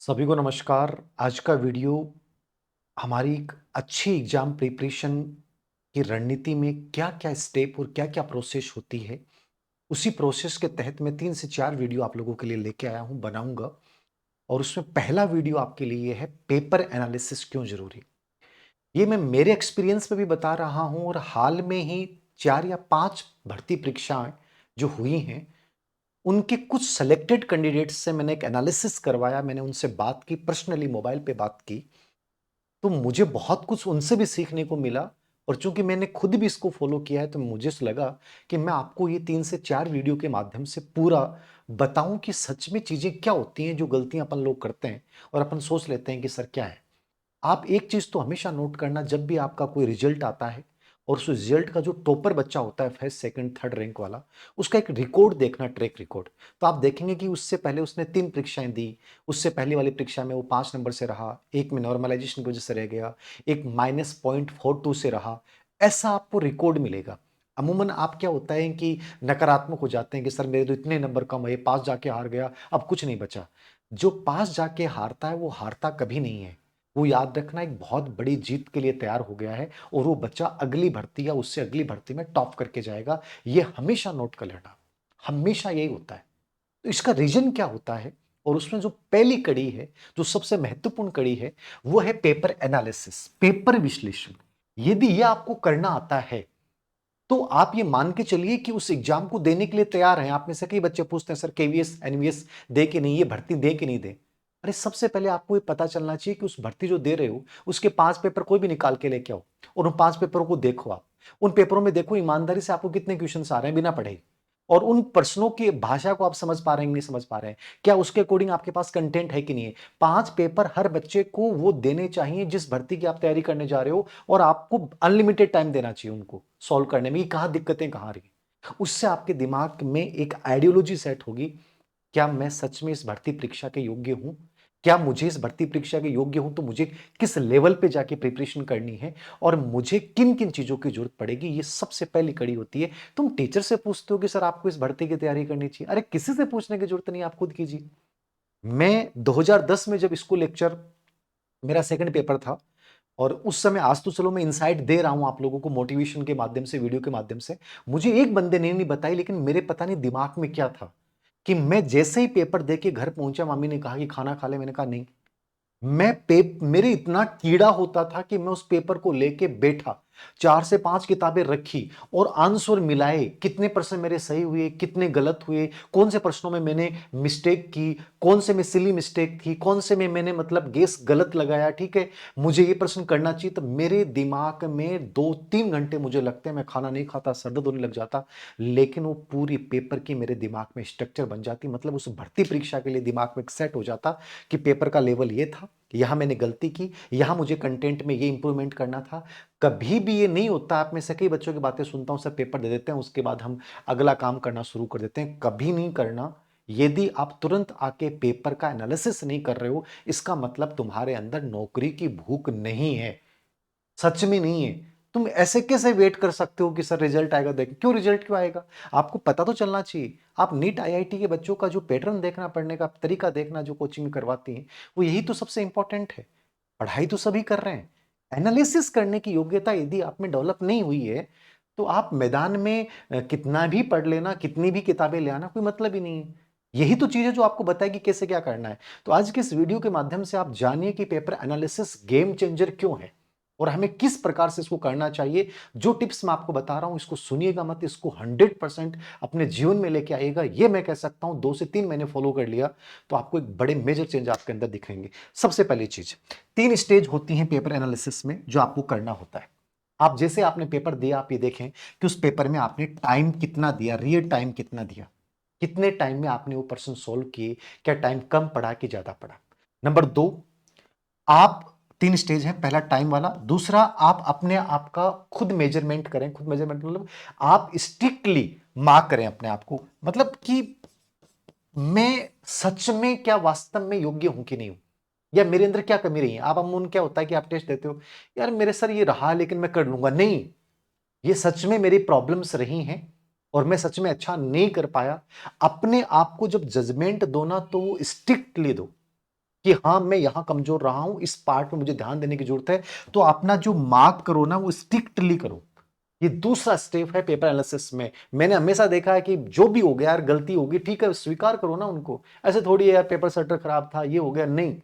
सभी को नमस्कार। आज का वीडियो हमारी एक अच्छी एग्जाम प्रिपरेशन की रणनीति में क्या-क्या स्टेप और क्या-क्या प्रोसेस होती है, उसी प्रोसेस के तहत मैं 3 से 4 वीडियो आप लोगों के लिए लेके आया हूँ, बनाऊँगा। और उसमें पहला वीडियो आपके लिए ये है पेपर एनालिसिस क्यों ज़रूरी? ये मैं मेरे एक्सपीरियंस में भी बता रहा हूँ और हाल में ही 4 या 5 भर्ती परीक्षाएँ जो हुई हैं, उनके कुछ सेलेक्टेड कैंडिडेट्स से मैंने एक एनालिसिस करवाया, मैंने उनसे बात की, पर्सनली मोबाइल पे बात की। तो मुझे बहुत कुछ उनसे भी सीखने को मिला और चूंकि मैंने खुद भी इसको फॉलो किया है तो मुझे लगा कि मैं आपको ये 3 से 4 वीडियो के माध्यम से पूरा बताऊं कि सच में चीजें क्या होती हैं जो गलतियां अपन लोग करते हैं और अपन सोच लेते हैं कि सर क्या है। आप एक चीज तो हमेशा नोट करना, जब भी आपका कोई रिजल्ट आता है और उस रिजल्ट का जो टॉपर बच्चा होता है, फर्स्ट सेकंड थर्ड रैंक वाला, उसका एक रिकॉर्ड देखना, ट्रैक रिकॉर्ड। तो आप देखेंगे कि उससे पहले उसने 3 परीक्षाएं दी, उससे पहले वाली परीक्षा में वो 5 नंबर से रहा, एक में नॉर्मलाइजेशन की वजह से रह गया, एक -0.42 से रहा। ऐसा आपको रिकॉर्ड मिलेगा। अमूमन आप क्या होता है कि नकारात्मक हो जाते हैं कि सर मेरे तो इतने नंबर कम है, पास जाके हार गया, अब कुछ नहीं बचा। जो पास जाके हारता है वो हारता कभी नहीं है। वो याद रखना एक बहुत बड़ी जीत के लिए तैयार हो गया है और वो बच्चा अगली भर्ती या उससे अगली भर्ती में टॉप करके जाएगा। ये हमेशा नोट कर लेना, हमेशा यही होता है। तो इसका रीजन क्या होता है? और उसमें जो पहली कड़ी है, जो सबसे महत्वपूर्ण कड़ी है, वो है पेपर एनालिसिस, पेपर विश्लेषण। यदि ये आपको करना आता है तो आप ये मान के चलिए कि उस एग्जाम को देने के लिए तैयार हैं। आप में से कई बच्चे पूछते हैं सर केवीएस एनवीएस दे के नहीं, ये भर्ती दे के नहीं दे। अरे सबसे पहले आपको ये पता चलना चाहिए कि उस भर्ती जो दे रहे हो उसके 5 पेपर कोई भी निकाल के लेके आओ और उन 5 पेपरों को देखो। आप उन पेपरों में देखो ईमानदारी से आपको कितने क्वेश्चन आ रहे हैं बिना पढ़े, और उन प्रश्नों की भाषा को आप समझ पा रहे हैं नहीं समझ पा रहे हैं, क्या उसके अकॉर्डिंग आपके पास कंटेंट है कि नहीं है। 5 पेपर हर बच्चे को वो देने चाहिए जिस भर्ती की आप तैयारी करने जा रहे हो, और आपको अनलिमिटेड टाइम देना चाहिए उनको सॉल्व करने में कि कहां दिक्कतें कहां रही। उससे आपके दिमाग में एक आइडियोलॉजी सेट होगी, क्या मैं सच में इस भर्ती परीक्षा के योग्य हूं, क्या मुझे इस भर्ती परीक्षा के योग्य हूं तो मुझे किस लेवल पे जाके प्रिपरेशन करनी है और मुझे किन किन चीजों की जरूरत पड़ेगी। ये सबसे पहली कड़ी होती है। तुम टीचर से पूछते हो कि सर आपको इस भर्ती की तैयारी करनी चाहिए, अरे किसी से पूछने की जरूरत नहीं, आप खुद कीजिए। मैं 2010 में जब स्कूल लेक्चर, मेरा सेकंड पेपर था, और उस समय, आज तो चलो मैं इनसाइट दे रहा हूं आप लोगों को मोटिवेशन के माध्यम से, वीडियो के माध्यम से, मुझे एक बंदे ने नहीं बताई, लेकिन मेरे पता नहीं दिमाग में क्या था कि मैं जैसे ही पेपर दे के घर पहुंचा, मम्मी ने कहा कि खाना खा ले, मैंने कहा नहीं। मेरे इतना कीड़ा होता था कि मैं उस पेपर को लेके बैठा, 4 से 5 किताबें रखी और आंसर मिलाए, कितने प्रश्न मेरे सही हुए, कितने गलत हुए, कौन से प्रश्नों में मैंने मिस्टेक की, कौन से में सिली मिस्टेक थी, कौन से में मैंने मतलब गेस गलत लगाया, ठीक है, मुझे ये प्रश्न करना चाहिए। तो मेरे दिमाग में 2-3 घंटे मुझे लगते हैं, मैं खाना नहीं खाता, सर दर्द होने लग जाता, लेकिन वो पूरी पेपर की मेरे दिमाग में स्ट्रक्चर बन जाती, मतलब उस भर्ती परीक्षा के लिए दिमाग में सेट हो जाता कि पेपर का लेवल ये था, यहां मैंने गलती की, यहां मुझे कंटेंट में ये इंप्रूवमेंट करना था। कभी भी ये नहीं होता, आप में से कई बच्चों की बातें सुनता हूं, सर पेपर दे देते हैं उसके बाद हम अगला काम करना शुरू कर देते हैं, कभी नहीं करना। यदि आप तुरंत आके पेपर का एनालिसिस नहीं कर रहे हो, इसका मतलब तुम्हारे अंदर नौकरी की भूख नहीं है, सच में नहीं है। तुम ऐसे कैसे वेट कर सकते हो कि सर रिजल्ट आएगा, देख क्यों, रिजल्ट क्यों आएगा, आपको पता तो चलना चाहिए। आप नीट आईआईटी के बच्चों का जो पैटर्न देखना, पढ़ने का तरीका देखना, जो कोचिंग में करवाती हैं, वो यही तो सबसे इंपॉर्टेंट है। पढ़ाई तो सभी कर रहे हैं, एनालिसिस करने की योग्यता यदि आप में डेवलप नहीं हुई है, तो आप मैदान में कितना भी पढ़ लेना, कितनी भी किताबें ले आना, कोई मतलब ही नहीं है। यही तो चीज है जो आपको बताएगी कैसे क्या करना है। तो आज के इस वीडियो के माध्यम से आप जानिए कि पेपर एनालिसिस गेम चेंजर क्यों है और हमें किस प्रकार से इसको करना चाहिए। जो टिप्स मैं आपको बता रहा हूं, इसको सुनिएगा मत, इसको 100% अपने जीवन में लेके आइएगा। ये मैं कह सकता हूं 2 से 3 महीने फॉलो कर लिया तो आपको एक बड़े मेजर चेंज आपके अंदर दिखेंगे। सबसे पहली चीज, 3 स्टेज होती हैं पेपर एनालिसिस में जो आपको करना होता है। आप जैसे आपने पेपर दिया, आप ये देखें कि उस पेपर में आपने टाइम कितना दिया, रियल टाइम कितना दिया, कितने टाइम में आपने वो प्रश्न सोल्व किए, क्या टाइम कम पड़ा कि ज्यादा पड़ा। नंबर 2, आप 3 स्टेज है, पहला टाइम वाला, दूसरा आप अपने आप का खुद मेजरमेंट करें। खुद मेजरमेंट मतलब आप स्ट्रिक्टली मार्क करें अपने आप को, मतलब कि मैं सच में क्या वास्तव में योग्य हूं कि नहीं हूं, या मेरे अंदर क्या कमी रही है। आप अमूमन क्या होता है कि आप टेस्ट देते हो, यार मेरे सर ये रहा लेकिन मैं कर लूंगा, नहीं, ये सच में मेरी प्रॉब्लम्स रही हैं और मैं सच में अच्छा नहीं कर पाया। अपने आप को जब जजमेंट दो ना, तो वो स्ट्रिक्टली दो, कि हाँ मैं यहां कमजोर रहा हूं, इस पार्ट में मुझे ध्यान देने की जरूरत है, तो अपना जो मार्क करो ना वो स्ट्रिक्टली करो। ये दूसरा स्टेप है पेपर एनालिसिस में। मैंने हमेशा देखा है कि जो भी हो गया यार, गलती होगी, ठीक है स्वीकार करो ना उनको। ऐसे थोड़ी है यार पेपर सेटर खराब था, ये हो गया, नहीं।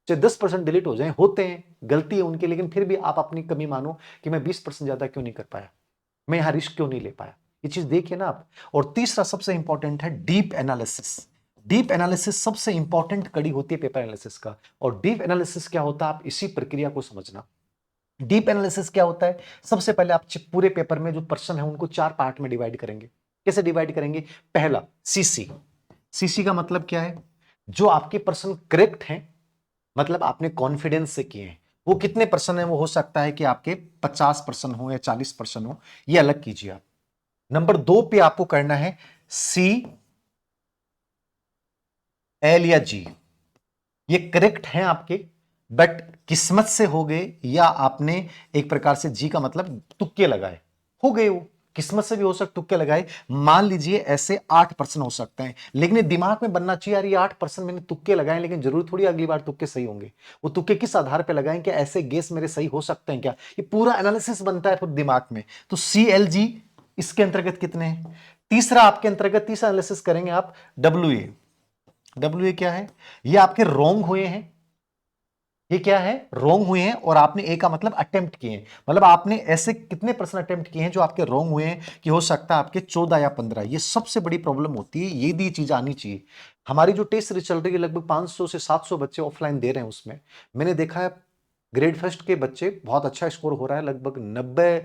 चाहे 10% डिलीट हो जाए, होते हैं, गलती है उनकी, लेकिन फिर भी आप अपनी कमी मानो कि मैं 20% ज्यादा क्यों नहीं कर पाया, मैं यहां रिस्क क्यों नहीं ले पाया, ये चीज देखिए ना आप। और तीसरा सबसे इंपॉर्टेंट है डीप एनालिसिस। डीप एनालिसिस सबसे इंपॉर्टेंट कड़ी होती है पेपर एनालिसिस का। और डीप एनालिसिस क्या होता है, आप इसी प्रक्रिया को समझना। डीप एनालिसिस क्या होता है, सबसे पहले आप पूरे पेपर में जो प्रश्न है उनको 4 पार्ट में डिवाइड करेंगे। कैसे डिवाइड करेंगे? पहला सीसी। सीसी का मतलब क्या है? जो आपके प्रश्न करेक्ट हैं, मतलब आपने कॉन्फिडेंस से किए हैं, वो कितने परसेंट है? वो हो सकता है कि आपके 50% हो या 40% हो, ये अलग कीजिए आप। नंबर 2 पे आपको करना है सी, एल या जी। ये करेक्ट हैं आपके, बट किस्मत से हो गए, या आपने एक प्रकार से जी का मतलब तुक्के लगाए, हो गए वो। किस्मत से भी हो सकता, तुक्के लगाए, मान लीजिए ऐसे 8% हो सकते हैं। लेकिन ये दिमाग में बनना चाहिए यार, ये 8% मैंने तुक्के लगाए, लेकिन जरूर थोड़ी अगली बार तुक्के सही होंगे। वो तुक्के किस आधार पर लगाएं कि ऐसे गेस मेरे सही हो सकते हैं क्या, ये पूरा एनालिसिस बनता है फिर दिमाग में। तो सी एल जी इसके अंतर्गत कितने हैं? तीसरा आपके अंतर्गत तीसरा एनालिसिस करेंगे आप डब्ल्यू ए। डब्ल्यू ए क्या है? ये आपके रोंग हुए हैं, ये क्या है? रोंग हुए हैं। और आपने ए का मतलब अटेम्प्ट किए हैं, मतलब आपने ऐसे कितने परसेंट अटेम्प्ट किए हैं जो आपके रोंग हुए हैं, कि हो सकता है आपके 14 या 15। ये सबसे बड़ी प्रॉब्लम होती है, ये भी चीज आनी चाहिए। हमारी जो टेस्ट सीरीज चल रही है, लगभग 500 से 700 बच्चे ऑफलाइन दे रहे हैं। उसमें मैंने देखा है ग्रेड फर्स्ट के बच्चे बहुत अच्छा स्कोर हो रहा है, लगभग 90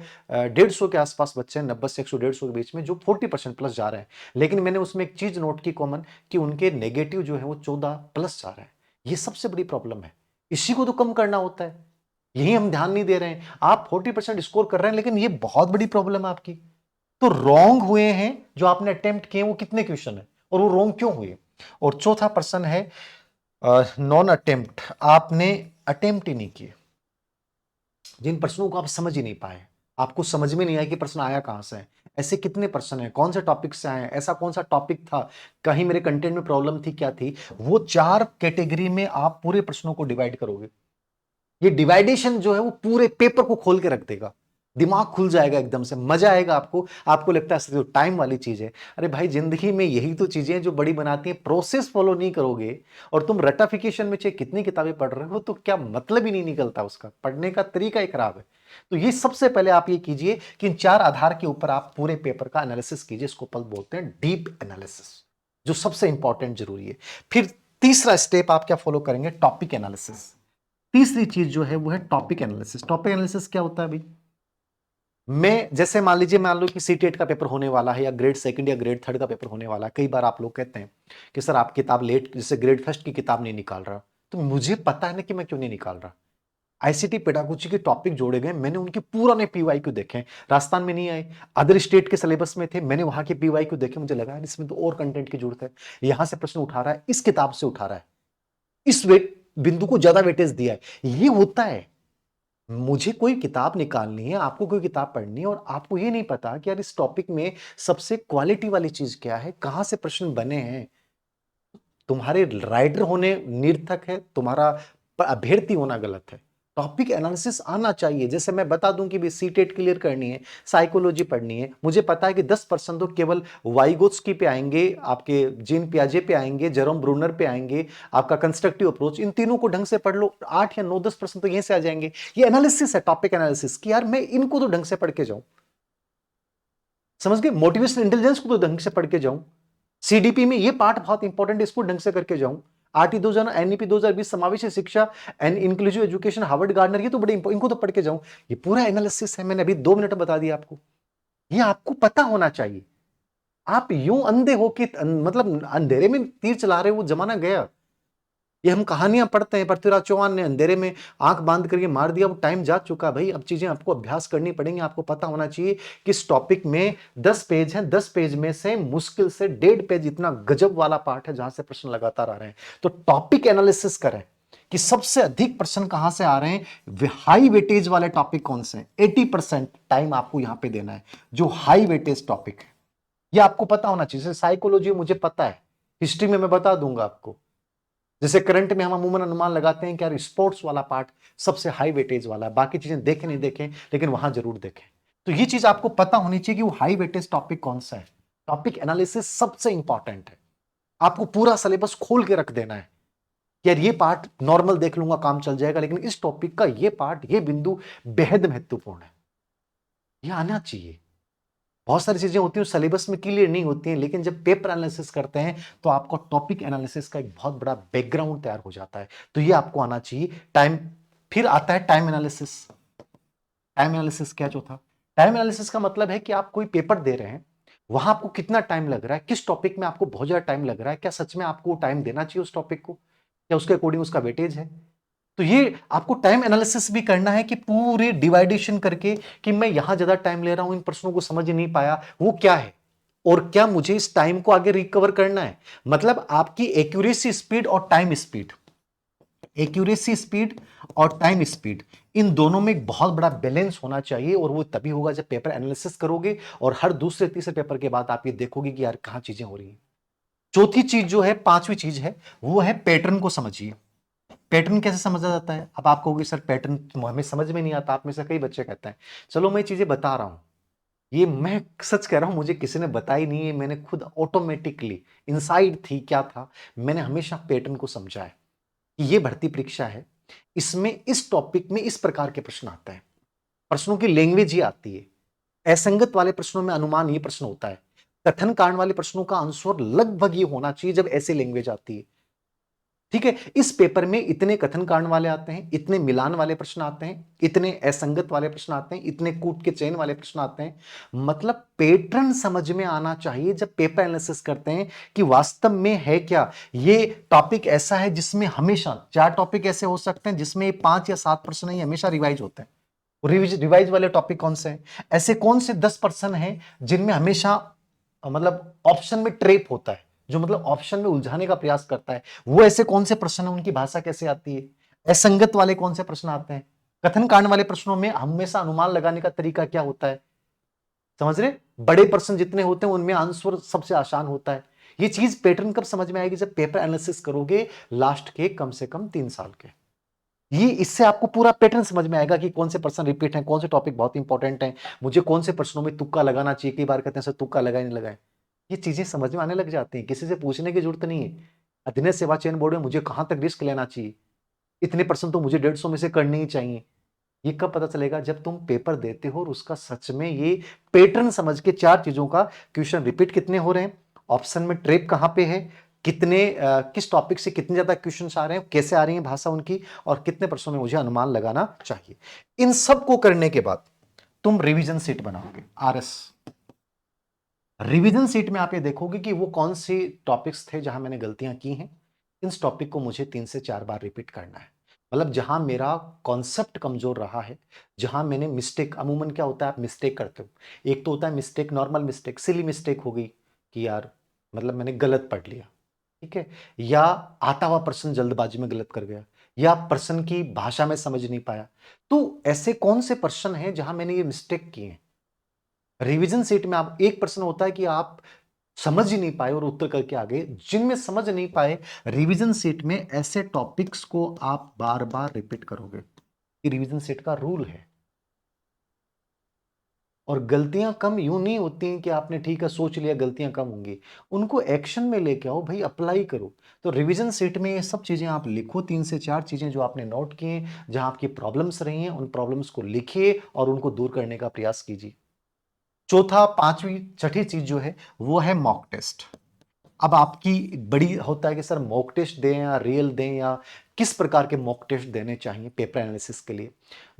150 के आसपास बच्चे हैं, 90 से 100 150 के बीच में, जो 40% प्लस जा रहे हैं। लेकिन मैंने उसमें एक चीज नोट की कॉमन, कि उनके नेगेटिव जो है वो 14 प्लस जा रहा है। ये सबसे बड़ी प्रॉब्लम है, इसी को तो कम करना होता है, यही हम ध्यान नहीं दे रहे हैं। आप 40% स्कोर कर रहे हैं, लेकिन ये बहुत बड़ी प्रॉब्लम है आपकी। तो रॉन्ग हुए हैं जो आपने अटेम्प्ट किए, वो कितने क्वेश्चन है और वो रॉन्ग क्यों हुए? और चौथा पर्सन है नॉन अटेम्प्ट, आपने अटेम्प्ट ही नहीं किए, जिन प्रश्नों को आप समझ ही नहीं पाए, आपको समझ में नहीं आया कि प्रश्न आया कहां से है। ऐसे कितने प्रश्न हैं, कौन से टॉपिक से आए हैं, ऐसा कौन सा टॉपिक था, कहीं मेरे कंटेंट में प्रॉब्लम थी, क्या थी? वो 4 कैटेगरी में आप पूरे प्रश्नों को डिवाइड करोगे। ये डिवाइडेशन जो है वो पूरे पेपर को खोल के रख देगा, दिमाग खुल जाएगा, एकदम से मजा आएगा आपको। आपको लगता है तो टाइम वाली चीज है, अरे भाई जिंदगी में यही तो चीजें हैं जो बड़ी बनाती हैं। प्रोसेस फॉलो नहीं करोगे और तुम रटाफिकेशन में चाहे कितनी किताबें पढ़ रहे हो, तो क्या मतलब ही नहीं निकलता, उसका पढ़ने का तरीका ही खराब है। तो ये सबसे पहले आप ये कीजिए कि इन 4 आधार के ऊपर आप पूरे पेपर का एनालिसिस कीजिए। इसको पल बोलते हैं डीप एनालिसिस, जो सबसे इंपॉर्टेंट जरूरी है। फिर तीसरा स्टेप आप क्या फॉलो करेंगे? Topic analysis. तीसरी चीज जो है वो है टॉपिक एनालिसिस। टॉपिक एनालिसिस क्या होता है भाई? मैं जैसे मान लो कि सीटेट का पेपर होने वाला है, या ग्रेड सेकंड या ग्रेड थर्ड का पेपर होने वाला है। कई बार आप लोग कहते हैं कि सर आप किताब लेट, जैसे ग्रेड फर्स्ट की किताब नहीं निकाल रहा। तो मुझे पता है ना कि मैं क्यों नहीं निकाल रहा। आईसीटी पेडागोजी के टॉपिक जोड़े गए, मैंने उनके पूरा ने पीवाईक्यू देखे। राजस्थान में नहीं आए, अदर स्टेट के सिलेबस में थे, मैंने वहां के पीवाईक्यू देखे, मुझे लगा इसमें तो और कंटेंट की जरूरत है। यहां से प्रश्न उठा रहा है, इस किताब से उठा रहा है, इस वेट बिंदु को ज्यादा वेटेज दिया है। ये होता है। मुझे कोई किताब निकालनी है, आपको कोई किताब पढ़नी है, और आपको ये नहीं पता कि यार इस टॉपिक में सबसे क्वालिटी वाली चीज क्या है, कहां से प्रश्न बने हैं। तुम्हारे राइटर होने निर्थक है, तुम्हारा अभ्यर्थी होना गलत है। टॉपिक एनालिसिस आना चाहिए। जैसे मैं बता दूं कि भी सीटेट क्लियर करनी है, साइकोलॉजी पढ़नी है, मुझे पता है कि 10% तो केवल वाइगोत्स्की पे आएंगे, आपके जीन पियाजे पे आएंगे, जेरोम ब्रूनर पे आएंगे, आपका कंस्ट्रक्टिव अप्रोच, इन तीनों को ढंग से पढ़ लो, 8 या 9-10% तो यहीं से आ जाएंगे। ये एनालिसिस है, टॉपिक एनालिसिस की, यार मैं इनको तो ढंग से पढ़ के जाऊं, समझ गए? मोटिवेशन इंटेलिजेंस को तो ढंग से पढ़ के जाऊं, सीडीपी में ये पार्ट बहुत इंपॉर्टेंट है, इसको ढंग से करके जाऊं। आरटी 2000, एनईपी 2020, समावेशी शिक्षा and inclusive education, Harvard gardener, ये तो बड़े इनको तो पढ़ के जाऊं। ये पूरा एनालिसिस है, मैंने अभी 2 मिनट बता दिया आपको। ये आपको पता होना चाहिए। आप यूं अंधे हो कि मतलब अंधेरे में तीर चला रहे हो, वो जमाना गया। ये हम कहानियां पढ़ते हैं, पृथ्वीराज चौहान ने अंधेरे में आंख बांध करके मार दिया, वो टाइम जा चुका भाई। अब चीजें आपको अभ्यास करनी पड़ेंगी। आपको पता होना चाहिए कि इस टॉपिक में 10 पेज हैं, 10 पेज में से मुश्किल से 1.5 पेज इतना गजब वाला पार्ट है जहां से प्रश्न लगातार आ रहे हैं। तो टॉपिक एनालिसिस करें कि सबसे अधिक प्रश्न कहां से आ रहे हैं, हाई वेटेज वाले टॉपिक कौन से हैं। 80% टाइम आपको यहां पे देना है जो हाई वेटेज टॉपिक है। ये आपको पता होना चाहिए। साइकोलॉजी मुझे पता है, हिस्ट्री में मैं बता दूंगा आपको, जैसे करंट में हम अमूमन अनुमान लगाते हैं कि यार स्पोर्ट्स वाला पार्ट सबसे हाई वेटेज वाला है, बाकी चीजें देखें नहीं देखें लेकिन वहां जरूर देखें। तो ये चीज आपको पता होनी चाहिए कि वो हाई वेटेज टॉपिक कौन सा है। टॉपिक एनालिसिस सबसे इंपॉर्टेंट है। आपको पूरा सिलेबस खोल के रख देना है कि यार ये पार्ट नॉर्मल देख लूंगा काम चल जाएगा, लेकिन इस टॉपिक का ये पार्ट, ये बिंदु बेहद महत्वपूर्ण है, ये आना चाहिए। बहुत सारी चीजें होती हैं सिलेबस में क्लियर नहीं होती हैं, लेकिन जब पेपर एनालिसिस करते हैं तो आपको टॉपिक एनालिसिस का एक बहुत बड़ा बैकग्राउंड तैयार हो जाता है। तो ये आपको आना चाहिए। टाइम, फिर आता है टाइम एनालिसिस। टाइम एनालिसिस क्या जो था, टाइम एनालिसिस का मतलब है कि आप कोई पेपर दे रहे हैं, वहां आपको कितना टाइम लग रहा है, किस टॉपिक में आपको बहुत ज्यादा टाइम लग रहा है, क्या सच में आपको टाइम देना चाहिए उस टॉपिक को, क्या उसके अकॉर्डिंग उसका वेटेज है। तो ये आपको टाइम एनालिसिस भी करना है कि पूरी डिवाइडेशन करके कि मैं यहां ज्यादा टाइम ले रहा हूं, इन प्रश्नों को समझ नहीं पाया, वो क्या है और क्या मुझे इस टाइम को आगे रिकवर करना है। मतलब आपकी एक्यूरेसी स्पीड और टाइम स्पीड, एक्यूरेसी स्पीड और टाइम स्पीड, इन दोनों में एक बहुत बड़ा बैलेंस होना चाहिए। और वो तभी होगा जब पेपर एनालिसिस करोगे और हर दूसरे तीसरे पेपर के बाद आप ये देखोगे कि यार कहां चीजें हो रही हैं। चौथी चीज जो है, पांचवी चीज है, वो है पैटर्न को समझिए। पैटर्न कैसे समझा जाता है। अब आप कहोगे सर पैटर्न हमें समझ में नहीं आता, आप में से कई बच्चे कहते हैं। चलो मैं चीजें बता रहा हूं, ये मैं सच कह रहा हूं, मुझे किसी ने बताई नहीं है, मैंने खुद ऑटोमेटिकली इनसाइड थी क्या था, मैंने हमेशा पैटर्न को समझा है कि ये भर्ती परीक्षा है, इसमें इस टॉपिक में इस प्रकार के प्रश्न आते हैं, प्रश्नों की लैंग्वेज ये आती है, असंगत वाले प्रश्नों में अनुमान ये प्रश्न होता है, कथन कांड वाले प्रश्नों का आंसर लगभग ये होना चाहिए जब ऐसी लैंग्वेज आती है। ठीक है, इस पेपर में इतने कथन कांड वाले आते हैं, इतने मिलान वाले प्रश्न आते हैं, इतने असंगत वाले प्रश्न आते हैं, इतने कूट के चयन वाले प्रश्न आते हैं। मतलब पैटर्न समझ में आना चाहिए जब पेपर एनालिसिस करते हैं कि वास्तव में है क्या। ये टॉपिक ऐसा है जिसमें हमेशा 4 टॉपिक ऐसे हो सकते हैं जिसमें 5 या 7 प्रश्न ही हमेशा रिवाइज होते हैं। रिवाइज वाले टॉपिक कौन से हैं, ऐसे कौन से 10% हैं जिनमें हमेशा मतलब ऑप्शन में ट्रेप होता है, जो मतलब ऑप्शन में उलझाने का प्रयास करता है। वो ऐसे कौन से प्रश्न है, उनकी भाषा कैसे आती है, असंगत वाले कौन से प्रश्न आते हैं, कथन कांड वाले प्रश्नों में हमेशा अनुमान लगाने का तरीका क्या होता है। समझ रहे, बड़े प्रश्न जितने होते हैं उनमें आंसर सबसे आसान होता है। ये चीज पैटर्न कब समझ में आएगी, जब पेपर एनालिसिस करोगे लास्ट के कम से कम 3 साल के। ये इससे आपको पूरा पैटर्न समझ में आएगा कि कौन से प्रश्न रिपीट हैं, कौन से टॉपिक बहुत इंपॉर्टेंट हैं, मुझे कौन से प्रश्नों में तुक्का लगाना चाहिए। कई बार कहते हैं सर तुक्का लगाए नहीं लगाए, ये चीजें समझ में आने लग जाती हैं, किसी से पूछने की जरूरत नहीं है। अधीनस्थ सेवा चयन बोर्ड में मुझे कहां तक रिस्क लेना चाहिए, इतने परसेंट तो मुझे 150 में से करने ही चाहिए। ये कब पता चलेगा, जब तुम पेपर देते हो और उसका सच में ये पैटर्न समझ के 4 चीजों का क्वेश्चन रिपीट कितने हो रहे हैं, ऑप्शन में ट्रेप कहां पे है, कितने किस टॉपिक से कितने ज्यादा क्वेश्चन आ रहे हैं, कैसे आ रही है भाषा उनकी, और कितने प्रश्नों में मुझे अनुमान लगाना चाहिए। इन सब को करने के बाद तुम रिवीजन सीट बनाओगे, आरएस। रिवीजन सीट में आप ये देखोगे कि वो कौन से टॉपिक्स थे जहां मैंने गलतियां की हैं, इस टॉपिक को मुझे 3 से 4 बार रिपीट करना है। मतलब जहां मेरा कॉन्सेप्ट कमजोर रहा है, जहां मैंने मिस्टेक, अमूमन क्या होता है आप मिस्टेक करते हो, एक तो होता है mistake, normal mistake, silly mistake हो गई कि यार मतलब मैंने गलत पढ़ लिया, ठीक है, या आता हुआ प्रश्न जल्दबाजी में गलत कर गया, या प्रश्न की भाषा में समझ नहीं पाया। तो ऐसे कौन से प्रश्न हैं जहां मैंने ये मिस्टेक किए हैं। रिवीजन सेट में आप एक प्रश्न होता है कि आप समझ ही नहीं पाए और उत्तर करके आ गए, जिनमें समझ नहीं पाए रिवीजन सेट में ऐसे टॉपिक्स को आप बार बार रिपीट करोगे। ये रिवीजन सेट का रूल है। और गलतियां कम यूं नहीं होती हैं कि आपने ठीक है सोच लिया गलतियां कम होंगी, उनको एक्शन में लेके आओ भाई, अप्लाई करो। तो रिवीजन सेट में ये सब चीजें आप लिखो, 3 से 4 चीजें जो आपने नोट की हैं, जहां आपकी प्रॉब्लम्स रही हैं, उन प्रॉब्लम्स को लिखिए और उनको दूर करने का प्रयास कीजिए। चौथा, पांचवी, छठी चीज जो है वो है मॉक टेस्ट। अब आपकी बड़ी होता है कि सर मॉक टेस्ट दें या रियल दें, या किस प्रकार के मॉक टेस्ट देने चाहिए पेपर एनालिसिस के लिए।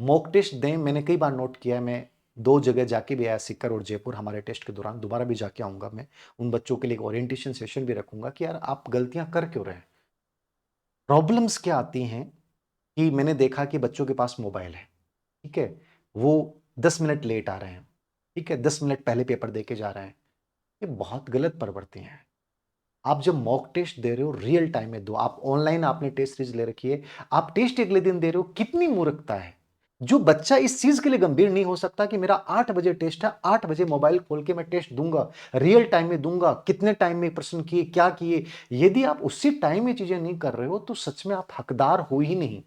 मॉक टेस्ट दें, मैंने कई बार नोट किया है, मैं 2 जगह जाके भी आया, सीकर और जयपुर, हमारे टेस्ट के दौरान दोबारा भी जाके आऊंगा। मैं उन बच्चों के लिए एक ओरिएंटेशन सेशन भी रखूंगा कि यार आप गलतियां कर क्यों रहे हैं, प्रॉब्लम्स क्या आती हैं। कि मैंने देखा कि बच्चों के पास मोबाइल है, ठीक है, वो 10 मिनट लेट आ रहे हैं, ठीक है, 10 मिनट पहले पेपर दे के जा रहे हैं, ये बहुत गलत प्रवृत्ति है। आप जब मॉक टेस्ट दे रहे हो रियल टाइम में दो, आप ऑनलाइन आपने टेस्ट सीरीज ले रखी है, आप टेस्ट अगले दिन दे रहे हो, कितनी मूर्खता है। जो बच्चा इस चीज के लिए गंभीर नहीं हो सकता कि मेरा 8 बजे टेस्ट है, 8 बजे मोबाइल खोल के मैं टेस्ट दूंगा, रियल टाइम में दूंगा, कितने टाइम में प्रश्न किए, क्या किए। यदि आप उसी टाइम में चीजें नहीं कर रहे हो तो सच में आप हकदार हो ही नहीं।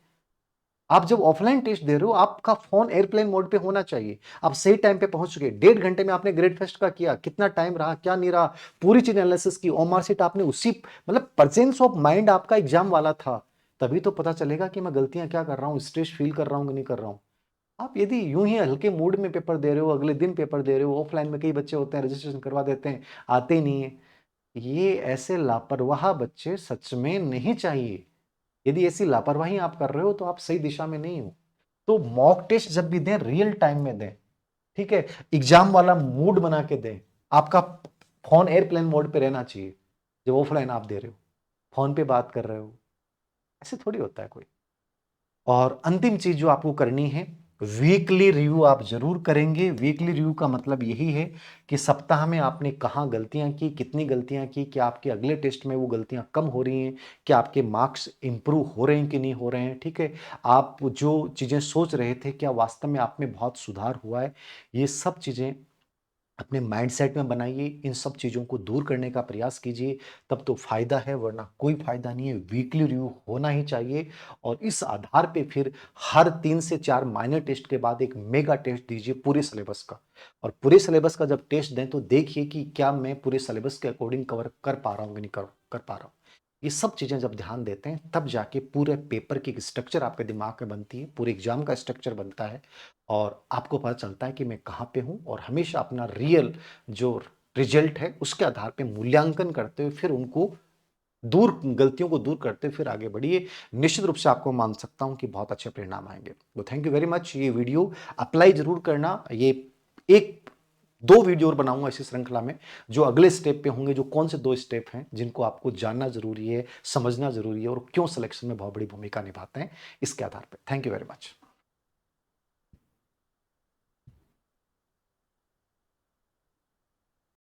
आप जब ऑफलाइन टेस्ट दे रहे हो, आपका फोन एयरप्लेन मोड पे होना चाहिए। आप सही टाइम पे पहुंच चुके, 1.5 घंटे में आपने ग्रेड फेस्ट का किया, कितना टाइम रहा, क्या नहीं रहा, पूरी चीज एनालिसिस की, ओमार सीट आपने उसी, मतलब प्रेजेंस ऑफ माइंड आपका एग्जाम वाला था। तभी तो पता चलेगा कि मैं गलतियां क्या कर रहा हूं, स्ट्रेस फील कर रहा हूं कि नहीं कर रहा हूं। आप यदि यूं ही हल्के मूड में पेपर दे रहे हो, अगले दिन पेपर दे रहे हो, ऑफलाइन में कई बच्चे होते हैं रजिस्ट्रेशन करवा देते हैं, आते ही नहीं है, ये ऐसे लापरवाह बच्चे सच में नहीं चाहिए। यदि ऐसी लापरवाही आप कर रहे हो तो आप सही दिशा में नहीं हो। तो मॉक टेस्ट जब भी दें, रियल टाइम में दें, ठीक है, एग्जाम वाला मूड बना के दें। आपका फोन एयरप्लेन मोड पे रहना चाहिए जब ऑफलाइन आप दे रहे हो, फोन पे बात कर रहे हो, ऐसे थोड़ी होता है कोई। और अंतिम चीज जो आपको करनी है, वीकली रिव्यू आप जरूर करेंगे। वीकली रिव्यू का मतलब यही है कि सप्ताह में आपने कहाँ गलतियां की, कितनी गलतियां की, क्या आपके अगले टेस्ट में वो गलतियां कम हो रही हैं, क्या आपके मार्क्स इंप्रूव हो रहे हैं कि नहीं हो रहे हैं, ठीक है, आप जो चीजें सोच रहे थे क्या वास्तव में आप में बहुत सुधार हुआ है। ये सब चीजें अपने माइंडसेट में बनाइए, इन सब चीज़ों को दूर करने का प्रयास कीजिए, तब तो फायदा है, वरना कोई फायदा नहीं है। वीकली रिव्यू होना ही चाहिए और इस आधार पे फिर हर 3 से 4 माइनर टेस्ट के बाद एक मेगा टेस्ट दीजिए पूरे सिलेबस का। और पूरे सिलेबस का जब टेस्ट दें तो देखिए कि क्या मैं पूरे सिलेबस के अकॉर्डिंग कवर कर पा रहा हूँ कि नहीं कर पा रहा हूँ। ये सब चीज़ें जब ध्यान देते हैं तब जाके पूरे पेपर की एक स्ट्रक्चर आपके दिमाग में बनती है, पूरे एग्जाम का स्ट्रक्चर बनता है और आपको पता चलता है कि मैं कहाँ पे हूँ। और हमेशा अपना रियल जो रिजल्ट है उसके आधार पे मूल्यांकन करते हुए फिर उनको दूर, गलतियों को दूर करते हुए फिर आगे बढ़िए। निश्चित रूप से आपको मान सकता हूं कि बहुत अच्छे परिणाम आएंगे। तो थैंक यू वेरी मच। ये वीडियो अप्लाई जरूर करना। ये एक 2 वीडियो और बनाऊंगा इसी श्रृंखला में, जो अगले स्टेप पे होंगे, जो कौन से 2 स्टेप हैं जिनको आपको जानना जरूरी है, समझना जरूरी है और क्यों सिलेक्शन में बहुत बड़ी भूमिका निभाते हैं, इसके आधार पर। Thank you very much.